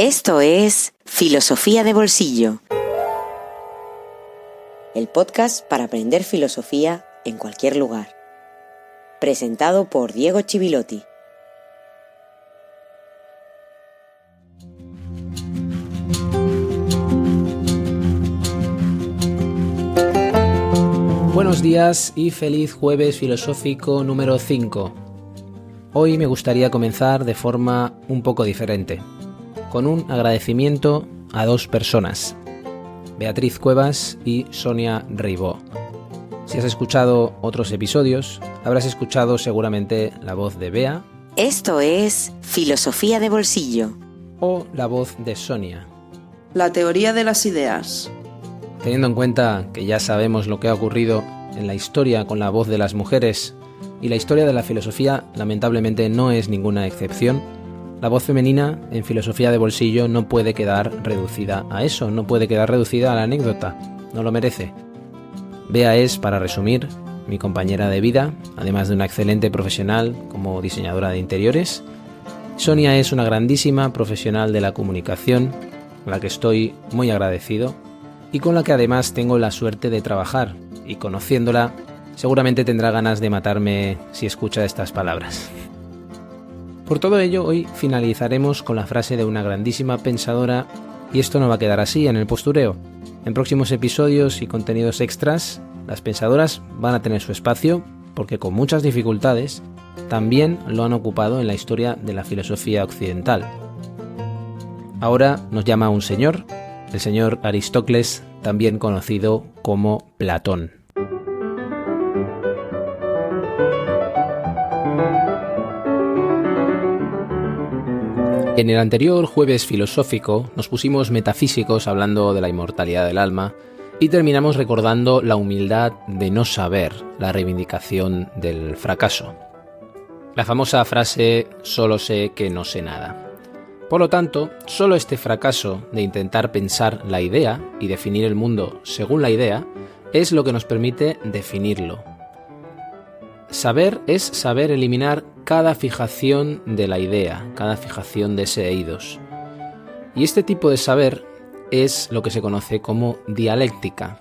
Esto es Filosofía de Bolsillo, el podcast para aprender filosofía en cualquier lugar. Presentado por Diego Chivilotti. Buenos días y feliz jueves filosófico número 5. Hoy me gustaría comenzar de forma un poco diferente, con un agradecimiento a dos personas, Beatriz Cuevas y Sonia Reibó. Si has escuchado otros episodios, habrás escuchado seguramente la voz de Bea. Esto es Filosofía de Bolsillo. O la voz de Sonia. La teoría de las ideas. Teniendo en cuenta que ya sabemos lo que ha ocurrido en la historia con la voz de las mujeres, y la historia de la filosofía lamentablemente no es ninguna excepción, la voz femenina en Filosofía de Bolsillo no puede quedar reducida a eso, no puede quedar reducida a la anécdota, no lo merece. Bea es, para resumir, mi compañera de vida, además de una excelente profesional como diseñadora de interiores. Sonia es una grandísima profesional de la comunicación, a la que estoy muy agradecido y con la que además tengo la suerte de trabajar, y conociéndola seguramente tendrá ganas de matarme si escucha estas palabras. Por todo ello, hoy finalizaremos con la frase de una grandísima pensadora, y esto no va a quedar así en el postureo. En próximos episodios y contenidos extras, las pensadoras van a tener su espacio, porque con muchas dificultades también lo han ocupado en la historia de la filosofía occidental. Ahora nos llama un señor, el señor Aristócles, también conocido como Platón. En el anterior jueves filosófico nos pusimos metafísicos hablando de la inmortalidad del alma y terminamos recordando la humildad de no saber, la reivindicación del fracaso. La famosa frase «solo sé que no sé nada». Por lo tanto, solo este fracaso de intentar pensar la idea y definir el mundo según la idea es lo que nos permite definirlo. Saber es saber eliminar cada fijación de la idea, cada fijación de ese eidos. Y este tipo de saber es lo que se conoce como dialéctica,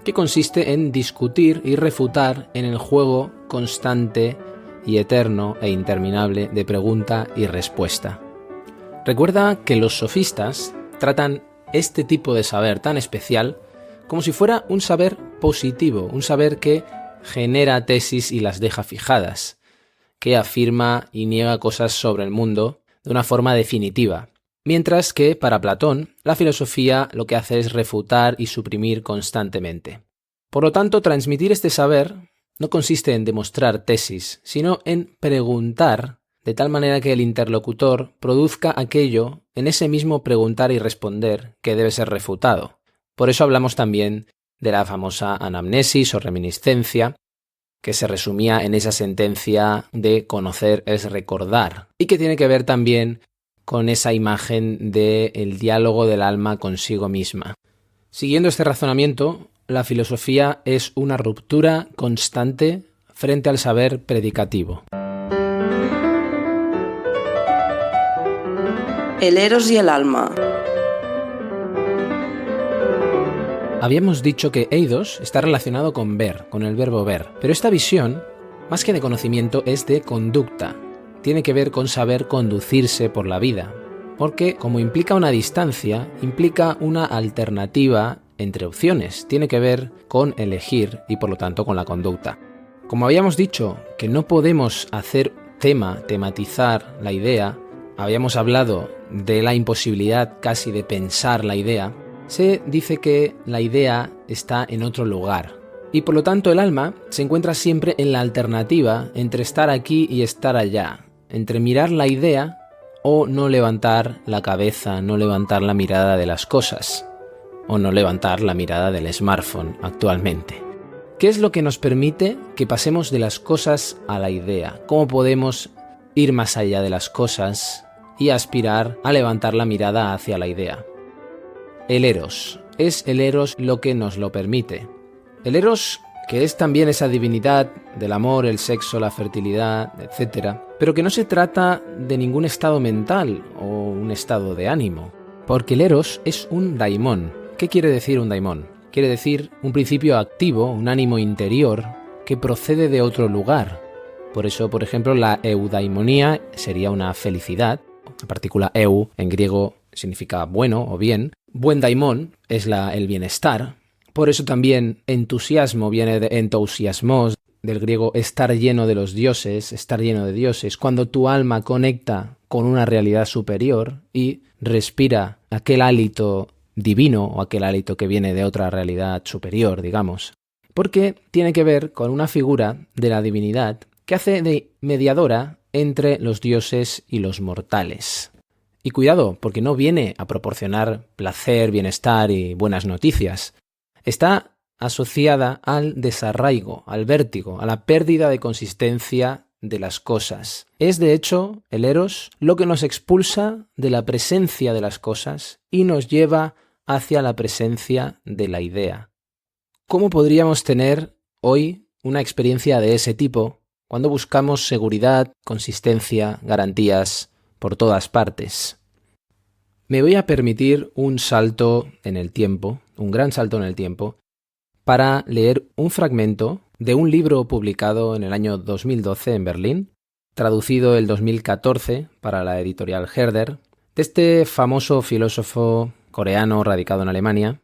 que consiste en discutir y refutar en el juego constante y eterno e interminable de pregunta y respuesta. Recuerda que los sofistas tratan este tipo de saber tan especial como si fuera un saber positivo, un saber que genera tesis y las deja fijadas, que afirma y niega cosas sobre el mundo de una forma definitiva, mientras que para Platón la filosofía lo que hace es refutar y suprimir constantemente. Por lo tanto, transmitir este saber no consiste en demostrar tesis, sino en preguntar de tal manera que el interlocutor produzca aquello en ese mismo preguntar y responder que debe ser refutado. Por eso hablamos también de la famosa anamnesis o reminiscencia, que se resumía en esa sentencia de conocer es recordar, y que tiene que ver también con esa imagen del diálogo del alma consigo misma. Siguiendo este razonamiento, la filosofía es una ruptura constante frente al saber predicativo. El eros y el alma. Habíamos dicho que eidos está relacionado con ver, con el verbo ver, pero esta visión, más que de conocimiento, es de conducta. Tiene que ver con saber conducirse por la vida, porque como implica una distancia, implica una alternativa entre opciones, tiene que ver con elegir y por lo tanto con la conducta. Como habíamos dicho que no podemos hacer tematizar la idea, habíamos hablado de la imposibilidad casi de pensar la idea, se dice que la idea está en otro lugar y por lo tanto el alma se encuentra siempre en la alternativa entre estar aquí y estar allá, entre mirar la idea o no levantar la cabeza, no levantar la mirada de las cosas o no levantar la mirada del smartphone actualmente. ¿Qué es lo que nos permite que pasemos de las cosas a la idea? ¿Cómo podemos ir más allá de las cosas y aspirar a levantar la mirada hacia la idea? El eros. Es el eros lo que nos lo permite. El eros, que es también esa divinidad del amor, el sexo, la fertilidad, etc., pero que no se trata de ningún estado mental o un estado de ánimo, porque el eros es un daimón. ¿Qué quiere decir un daimón? Quiere decir un principio activo, un ánimo interior que procede de otro lugar. Por eso, por ejemplo, la eudaimonía sería una felicidad. La partícula eu en griego significa bueno o bien. Buen daimón es el bienestar. Por eso también entusiasmo viene de entousiasmos, del griego estar lleno de los dioses, estar lleno de dioses. Cuando tu alma conecta con una realidad superior y respira aquel hálito divino o aquel hálito que viene de otra realidad superior, digamos. Porque tiene que ver con una figura de la divinidad que hace de mediadora entre los dioses y los mortales. Y cuidado, porque no viene a proporcionar placer, bienestar y buenas noticias. Está asociada al desarraigo, al vértigo, a la pérdida de consistencia de las cosas. Es, de hecho, el eros lo que nos expulsa de la presencia de las cosas y nos lleva hacia la presencia de la idea. ¿Cómo podríamos tener hoy una experiencia de ese tipo cuando buscamos seguridad, consistencia, garantías por todas partes? Me voy a permitir un salto en el tiempo, un gran salto en el tiempo, para leer un fragmento de un libro publicado en el año 2012 en Berlín, traducido el 2014 para la editorial Herder, de este famoso filósofo coreano radicado en Alemania,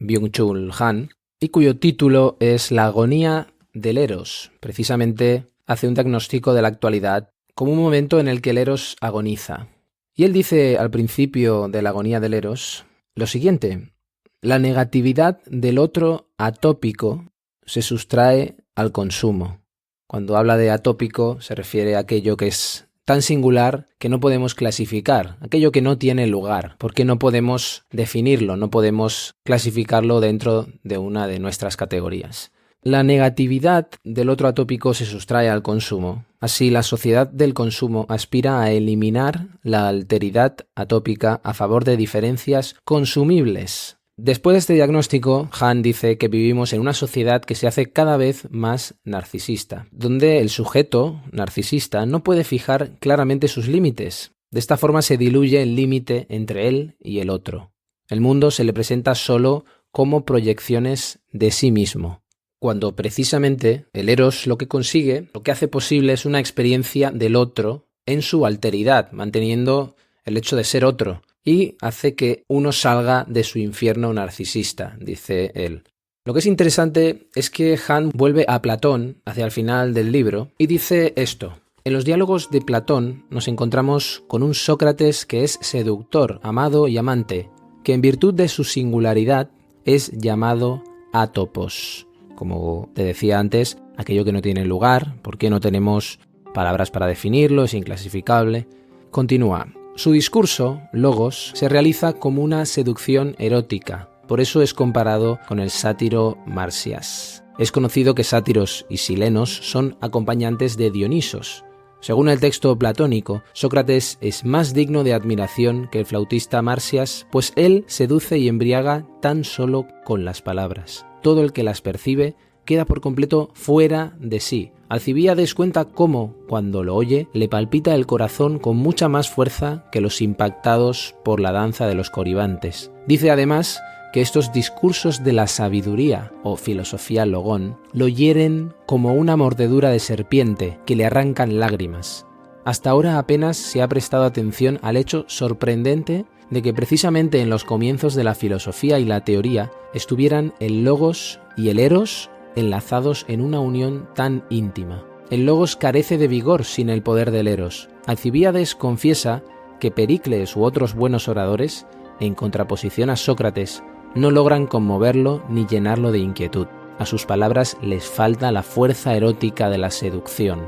Byung-Chul Han, y cuyo título es La agonía del eros. Precisamente hace un diagnóstico de la actualidad como un momento en el que el eros agoniza. Y él dice al principio de la agonía del eros lo siguiente: la negatividad del otro atópico se sustrae al consumo. Cuando habla de atópico se refiere a aquello que es tan singular que no podemos clasificar, aquello que no tiene lugar, porque no podemos definirlo, no podemos clasificarlo dentro de una de nuestras categorías. La negatividad del otro atópico se sustrae al consumo. Así, la sociedad del consumo aspira a eliminar la alteridad atópica a favor de diferencias consumibles. Después de este diagnóstico, Han dice que vivimos en una sociedad que se hace cada vez más narcisista, donde el sujeto narcisista no puede fijar claramente sus límites. De esta forma se diluye el límite entre él y el otro. El mundo se le presenta solo como proyecciones de sí mismo, cuando precisamente el eros lo que consigue, lo que hace posible es una experiencia del otro en su alteridad, manteniendo el hecho de ser otro, y hace que uno salga de su infierno narcisista, dice él. Lo que es interesante es que Han vuelve a Platón hacia el final del libro y dice esto: en los diálogos de Platón nos encontramos con un Sócrates que es seductor, amado y amante, que en virtud de su singularidad es llamado átopos. Como te decía antes, aquello que no tiene lugar, porque no tenemos palabras para definirlo, es inclasificable. Continúa. Su discurso, logos, se realiza como una seducción erótica. Por eso es comparado con el sátiro Marsias. Es conocido que sátiros y silenos son acompañantes de Dionisos. Según el texto platónico, Sócrates es más digno de admiración que el flautista Marsias, pues él seduce y embriaga tan solo con las palabras. Todo el que las percibe queda por completo fuera de sí. Alcibíades cuenta cómo, cuando lo oye, le palpita el corazón con mucha más fuerza que los impactados por la danza de los coribantes. Dice además que estos discursos de la sabiduría o filosofía logón lo hieren como una mordedura de serpiente que le arrancan lágrimas. Hasta ahora apenas se ha prestado atención al hecho sorprendente de que precisamente en los comienzos de la filosofía y la teoría estuvieran el logos y el eros enlazados en una unión tan íntima. El logos carece de vigor sin el poder del eros. Alcibíades confiesa que Pericles u otros buenos oradores, en contraposición a Sócrates, no logran conmoverlo ni llenarlo de inquietud. A sus palabras les falta la fuerza erótica de la seducción.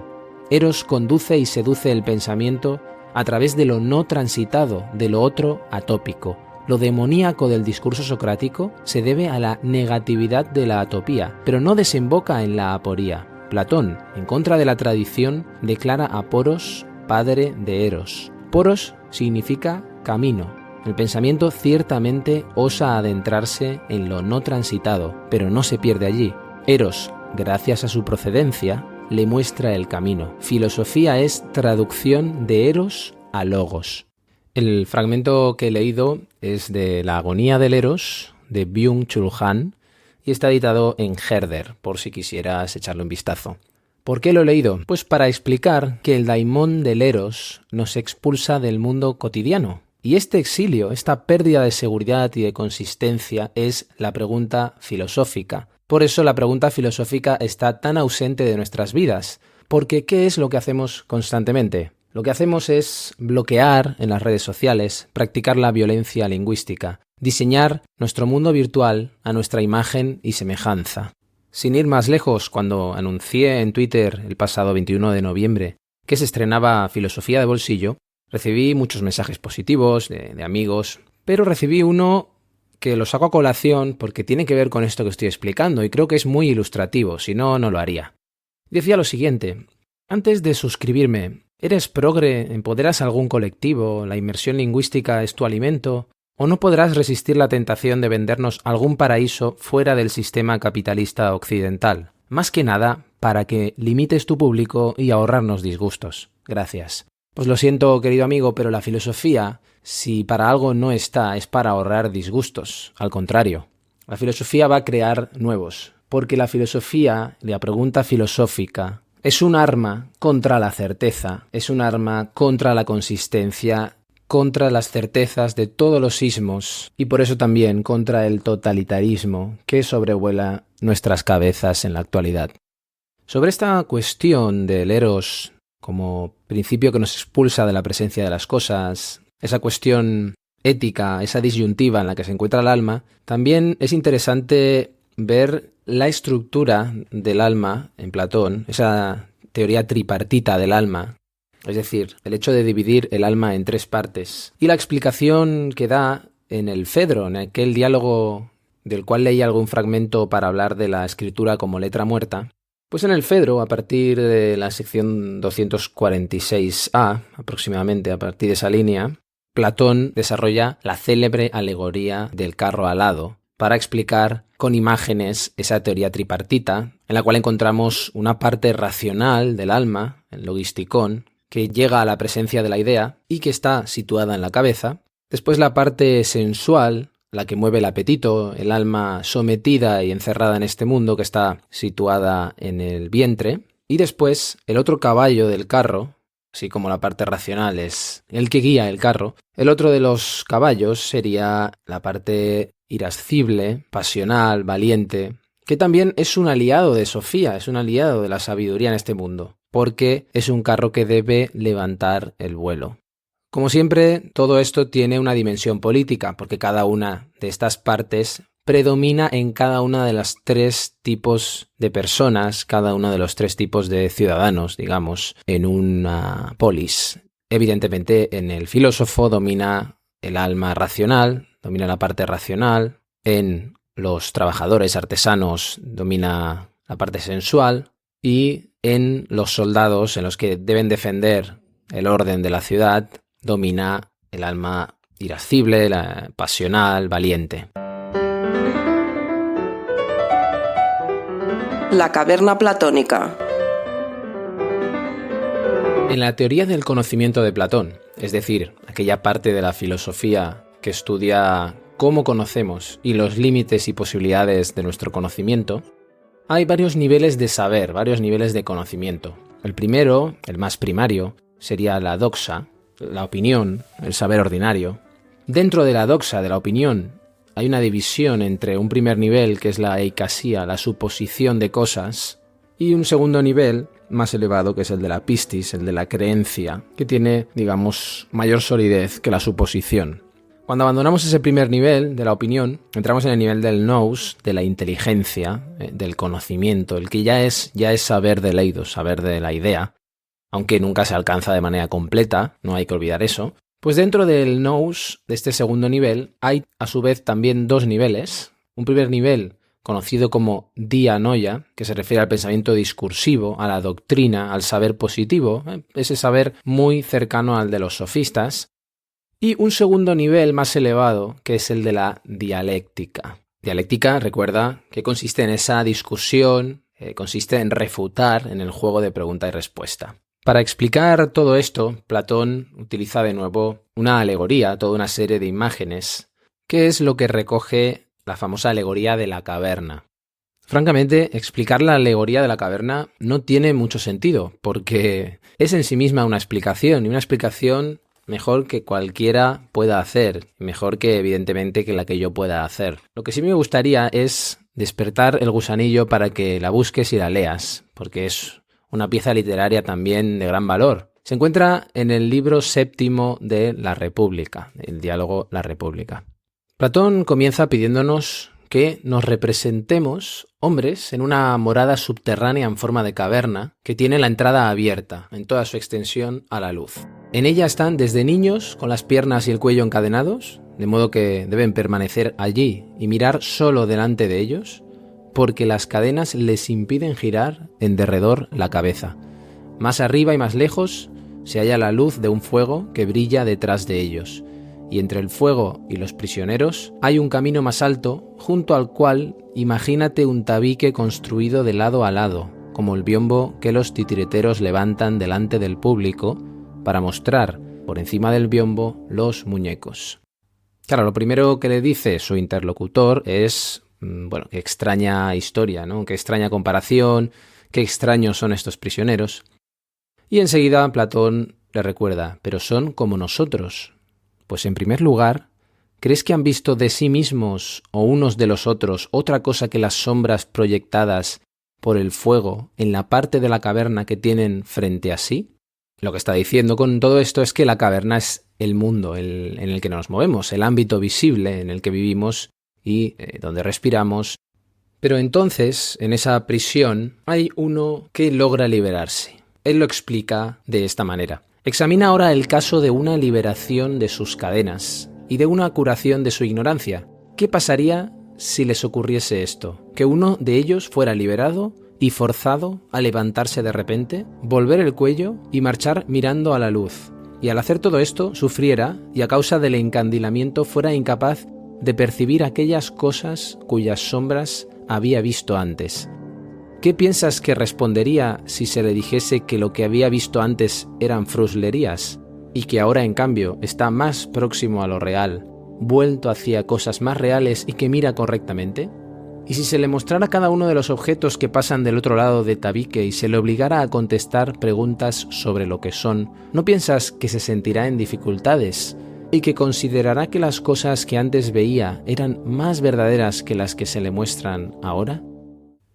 Eros conduce y seduce el pensamiento a través de lo no transitado, de lo otro atópico. Lo demoníaco del discurso socrático se debe a la negatividad de la atopía, pero no desemboca en la aporía. Platón, en contra de la tradición, declara a Poros padre de Eros. Poros significa camino. El pensamiento ciertamente osa adentrarse en lo no transitado, pero no se pierde allí. Eros, gracias a su procedencia, le muestra el camino. Filosofía es traducción de eros a logos. El fragmento que he leído es de La agonía del Eros, de Byung-Chul Han, y está editado en Herder, por si quisieras echarle un vistazo. ¿Por qué lo he leído? Pues para explicar que el daimón del Eros nos expulsa del mundo cotidiano. Y este exilio, esta pérdida de seguridad y de consistencia es la pregunta filosófica. Por eso la pregunta filosófica está tan ausente de nuestras vidas. Porque ¿qué es lo que hacemos constantemente? Lo que hacemos es bloquear en las redes sociales, practicar la violencia lingüística, diseñar nuestro mundo virtual a nuestra imagen y semejanza. Sin ir más lejos, cuando anuncié en Twitter el pasado 21 de noviembre que se estrenaba Filosofía de Bolsillo, recibí muchos mensajes positivos de amigos, pero recibí uno que lo saco a colación porque tiene que ver con esto que estoy explicando y creo que es muy ilustrativo, si no, no lo haría. Decía lo siguiente: antes de suscribirme, ¿eres progre? ¿Empoderas a algún colectivo? ¿La inmersión lingüística es tu alimento? ¿O no podrás resistir la tentación de vendernos algún paraíso fuera del sistema capitalista occidental? Más que nada, para que limites tu público y ahorrarnos disgustos. Gracias. Pues lo siento, querido amigo, pero la filosofía, si para algo no está, es para ahorrar disgustos. Al contrario, la filosofía va a crear nuevos, porque la filosofía, la pregunta filosófica, es un arma contra la certeza, es un arma contra la consistencia, contra las certezas de todos los ismos y por eso también contra el totalitarismo que sobrevuela nuestras cabezas en la actualidad. Sobre esta cuestión del eros como principio que nos expulsa de la presencia de las cosas, esa cuestión ética, esa disyuntiva en la que se encuentra el alma, también es interesante ver la estructura del alma en Platón, esa teoría tripartita del alma, es decir, el hecho de dividir el alma en tres partes, y la explicación que da en el Fedro, en aquel diálogo del cual leí algún fragmento para hablar de la escritura como letra muerta. Pues en el Fedro, a partir de la sección 246a, aproximadamente a partir de esa línea, Platón desarrolla la célebre alegoría del carro alado para explicar con imágenes esa teoría tripartita, en la cual encontramos una parte racional del alma, el logisticón, que llega a la presencia de la idea y que está situada en la cabeza. Después la parte sensual, la que mueve el apetito, el alma sometida y encerrada en este mundo, que está situada en el vientre. Y después el otro caballo del carro, así como la parte racional es el que guía el carro, el otro de los caballos sería la parte irascible, pasional, valiente, que también es un aliado de Sofía, es un aliado de la sabiduría en este mundo, porque es un carro que debe levantar el vuelo. Como siempre, todo esto tiene una dimensión política, porque cada una de estas partes predomina en cada una de las tres tipos de personas, cada uno de los tres tipos de ciudadanos, digamos, en una polis. Evidentemente, en el filósofo domina el alma racional, domina la parte racional, en los trabajadores artesanos domina la parte sensual y en los soldados, en los que deben defender el orden de la ciudad, domina el alma irascible, la pasional, valiente. La caverna platónica. En la teoría del conocimiento de Platón, es decir, aquella parte de la filosofía que estudia cómo conocemos y los límites y posibilidades de nuestro conocimiento, hay varios niveles de saber, varios niveles de conocimiento. El primero, el más primario, sería la doxa, la opinión, el saber ordinario. Dentro de la doxa, de la opinión, hay una división entre un primer nivel, que es la eikasía, la suposición de cosas, y un segundo nivel más elevado, que es el de la pistis, el de la creencia, que tiene, digamos, mayor solidez que la suposición. Cuando abandonamos ese primer nivel de la opinión, entramos en el nivel del nous, de la inteligencia, del conocimiento, el que ya es saber de leidos, saber de la idea, aunque nunca se alcanza de manera completa, no hay que olvidar eso. Pues dentro del nous, de este segundo nivel, hay a su vez también dos niveles. Un primer nivel conocido como dianoia, que se refiere al pensamiento discursivo, a la doctrina, al saber positivo, ese saber muy cercano al de los sofistas. Y un segundo nivel más elevado, que es el de la dialéctica. Dialéctica, recuerda, que consiste en esa discusión, Consiste en refutar en el juego de pregunta y respuesta. Para explicar todo esto, Platón utiliza de nuevo una alegoría, toda una serie de imágenes, que es lo que recoge la famosa alegoría de la caverna. Francamente, explicar la alegoría de la caverna no tiene mucho sentido, porque es en sí misma una explicación, y una explicación mejor que cualquiera pueda hacer, mejor que evidentemente que la que yo pueda hacer. Lo que sí me gustaría es despertar el gusanillo para que la busques y la leas, porque es una pieza literaria también de gran valor. Se encuentra en el libro séptimo de La República, el diálogo La República. Platón comienza pidiéndonos que nos representemos hombres en una morada subterránea en forma de caverna que tiene la entrada abierta en toda su extensión a la luz. En ella están desde niños con las piernas y el cuello encadenados, de modo que deben permanecer allí y mirar solo delante de ellos, porque las cadenas les impiden girar en derredor la cabeza. Más arriba y más lejos se halla la luz de un fuego que brilla detrás de ellos, y entre el fuego y los prisioneros hay un camino más alto, junto al cual imagínate un tabique construido de lado a lado, como el biombo que los titireteros levantan delante del público para mostrar por encima del biombo los muñecos. Claro, lo primero que le dice su interlocutor es, qué extraña historia, ¿no? Qué extraña comparación, qué extraños son estos prisioneros. Y enseguida Platón le recuerda, pero son como nosotros. Pues en primer lugar, ¿crees que han visto de sí mismos o unos de los otros otra cosa que las sombras proyectadas por el fuego en la parte de la caverna que tienen frente a sí? Lo que está diciendo con todo esto es que la caverna es el mundo en el que nos movemos, el ámbito visible en el que vivimos y donde respiramos. Pero entonces, en esa prisión, hay uno que logra liberarse. Él lo explica de esta manera. Examina ahora el caso de una liberación de sus cadenas y de una curación de su ignorancia. ¿Qué pasaría si les ocurriese esto? ¿Que uno de ellos fuera liberado y forzado a levantarse de repente, volver el cuello y marchar mirando a la luz? Y al hacer todo esto, sufriera y a causa del encandilamiento fuera incapaz de percibir aquellas cosas cuyas sombras había visto antes. ¿Qué piensas que respondería si se le dijese que lo que había visto antes eran fruslerías y que ahora en cambio está más próximo a lo real, vuelto hacia cosas más reales y que mira correctamente? ¿Y si se le mostrara cada uno de los objetos que pasan del otro lado de tabique y se le obligara a contestar preguntas sobre lo que son, ¿no piensas que se sentirá en dificultades y que considerará que las cosas que antes veía eran más verdaderas que las que se le muestran ahora?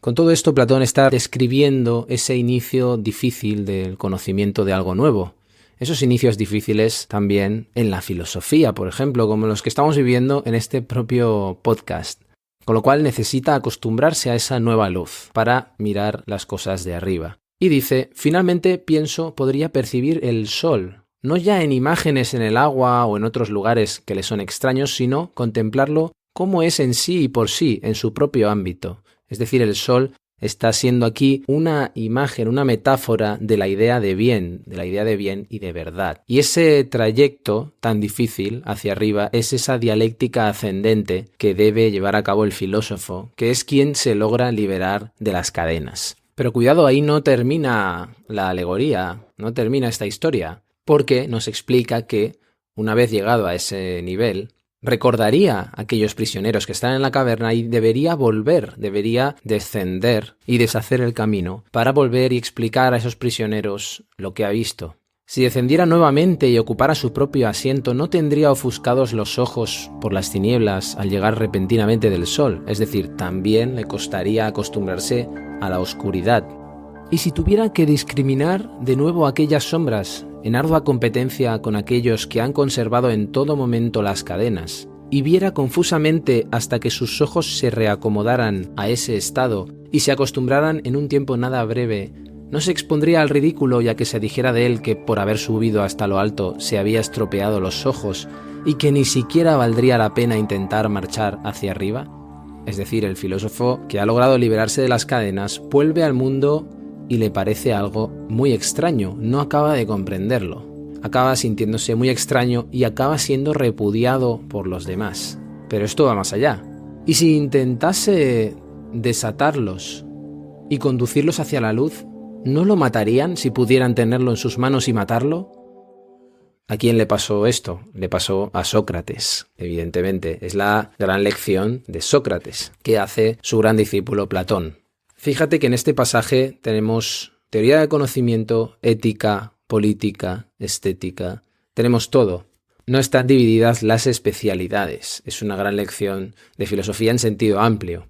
Con todo esto, Platón está describiendo ese inicio difícil del conocimiento de algo nuevo. Esos inicios difíciles también en la filosofía, por ejemplo, como los que estamos viviendo en este propio podcast. Con lo cual necesita acostumbrarse a esa nueva luz para mirar las cosas de arriba. Y dice, finalmente pienso podría percibir el sol, no ya en imágenes en el agua o en otros lugares que le son extraños, sino contemplarlo como es en sí y por sí, en su propio ámbito. Es decir, el sol está siendo aquí una imagen, una metáfora de la idea de bien y de verdad. Y ese trayecto tan difícil hacia arriba es esa dialéctica ascendente que debe llevar a cabo el filósofo, que es quien se logra liberar de las cadenas. Pero cuidado, ahí no termina la alegoría, no termina esta historia, porque nos explica que, una vez llegado a ese nivel, recordaría a aquellos prisioneros que están en la caverna y debería descender y deshacer el camino para volver y explicar a esos prisioneros lo que ha visto. Si descendiera nuevamente y ocupara su propio asiento, no tendría ofuscados los ojos por las tinieblas al llegar repentinamente del sol, es decir, también le costaría acostumbrarse a la oscuridad. Y si tuviera que discriminar de nuevo aquellas sombras, en ardua competencia con aquellos que han conservado en todo momento las cadenas, y viera confusamente hasta que sus ojos se reacomodaran a ese estado y se acostumbraran en un tiempo nada breve, ¿no se expondría al ridículo ya que se dijera de él que por haber subido hasta lo alto se había estropeado los ojos y que ni siquiera valdría la pena intentar marchar hacia arriba? Es decir, el filósofo que ha logrado liberarse de las cadenas vuelve al mundo y le parece algo muy extraño, no acaba de comprenderlo. Acaba sintiéndose muy extraño y acaba siendo repudiado por los demás. Pero esto va más allá. ¿Y si intentase desatarlos y conducirlos hacia la luz, ¿no lo matarían si pudieran tenerlo en sus manos y matarlo? ¿A quién le pasó esto? Le pasó a Sócrates, evidentemente. Es la gran lección de Sócrates, que hace su gran discípulo Platón. Fíjate que en este pasaje tenemos teoría del conocimiento, ética, política, estética. Tenemos todo. No están divididas las especialidades. Es una gran lección de filosofía en sentido amplio.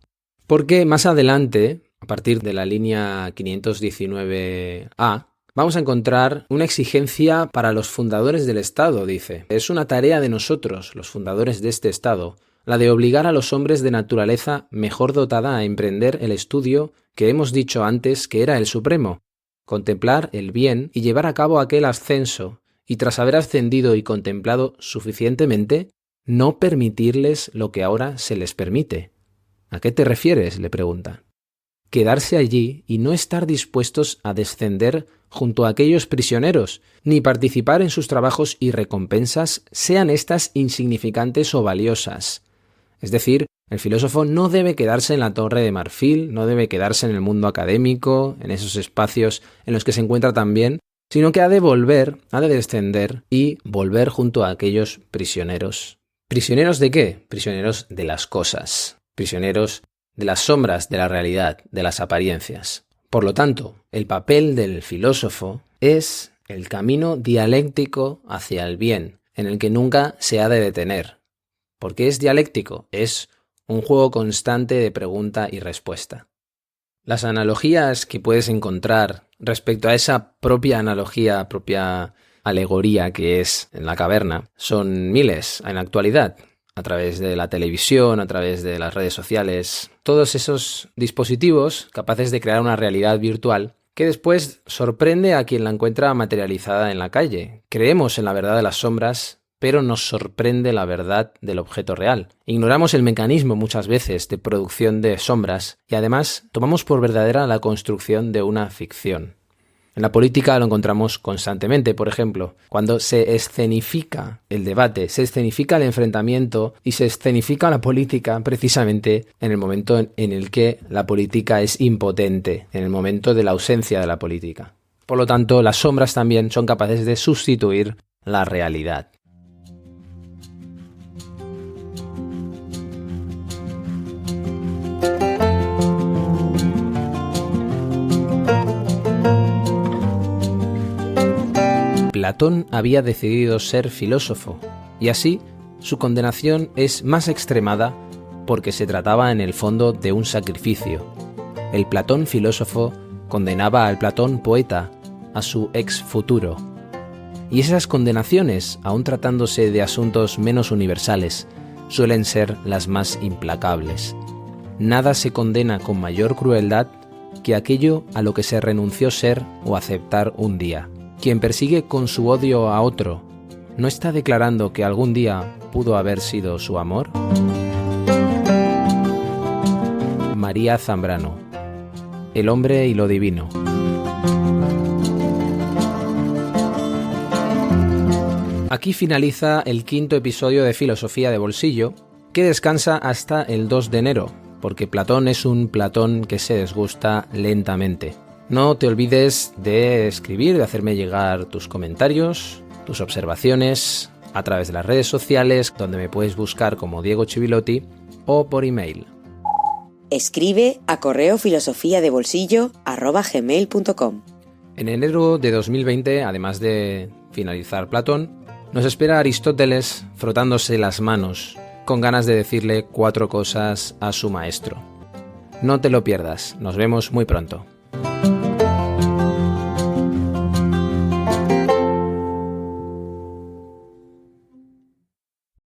Porque más adelante, a partir de la línea 519A, vamos a encontrar una exigencia para los fundadores del Estado, dice. Es una tarea de nosotros, los fundadores de este Estado, la de obligar a los hombres de naturaleza mejor dotada a emprender el estudio que hemos dicho antes que era el supremo, contemplar el bien y llevar a cabo aquel ascenso, y tras haber ascendido y contemplado suficientemente, no permitirles lo que ahora se les permite. ¿A qué te refieres?, le pregunta. Quedarse allí y no estar dispuestos a descender junto a aquellos prisioneros, ni participar en sus trabajos y recompensas, sean éstas insignificantes o valiosas. Es decir, el filósofo no debe quedarse en la Torre de Marfil, no debe quedarse en el mundo académico, en esos espacios en los que se encuentra tan bien, sino que ha de volver, ha de descender y volver junto a aquellos prisioneros. ¿Prisioneros de qué? Prisioneros de las cosas, prisioneros de las sombras de la realidad, de las apariencias. Por lo tanto, el papel del filósofo es el camino dialéctico hacia el bien, en el que nunca se ha de detener. ¿Por qué es dialéctico? Es un juego constante de pregunta y respuesta. Las analogías que puedes encontrar respecto a esa propia analogía, propia alegoría que es en la caverna, son miles en la actualidad. A través de la televisión, a través de las redes sociales, todos esos dispositivos capaces de crear una realidad virtual que después sorprende a quien la encuentra materializada en la calle. Creemos en la verdad de las sombras, pero nos sorprende la verdad del objeto real. Ignoramos el mecanismo muchas veces de producción de sombras y además tomamos por verdadera la construcción de una ficción. En la política lo encontramos constantemente, por ejemplo, cuando se escenifica el debate, se escenifica el enfrentamiento y se escenifica la política precisamente en el momento en el que la política es impotente, en el momento de la ausencia de la política. Por lo tanto, las sombras también son capaces de sustituir la realidad. Platón había decidido ser filósofo, y así su condenación es más extremada porque se trataba en el fondo de un sacrificio. El Platón filósofo condenaba al Platón poeta a su ex futuro. Y esas condenaciones, aun tratándose de asuntos menos universales, suelen ser las más implacables. Nada se condena con mayor crueldad que aquello a lo que se renunció ser o aceptar un día. Quien persigue con su odio a otro, ¿no está declarando que algún día pudo haber sido su amor? María Zambrano. El hombre y lo divino. Aquí finaliza el 5º episodio de Filosofía de Bolsillo, que descansa hasta el 2 de enero, porque Platón es un Platón que se desgusta lentamente. No te olvides de escribir, de hacerme llegar tus comentarios, tus observaciones a través de las redes sociales, donde me puedes buscar como Diego Chivilotti, o por email. Escribe a correo filosofiadebolsillo@gmail.com. En enero de 2020, además de finalizar Platón, nos espera Aristóteles frotándose las manos, con ganas de decirle 4 cosas a su maestro. No te lo pierdas, nos vemos muy pronto.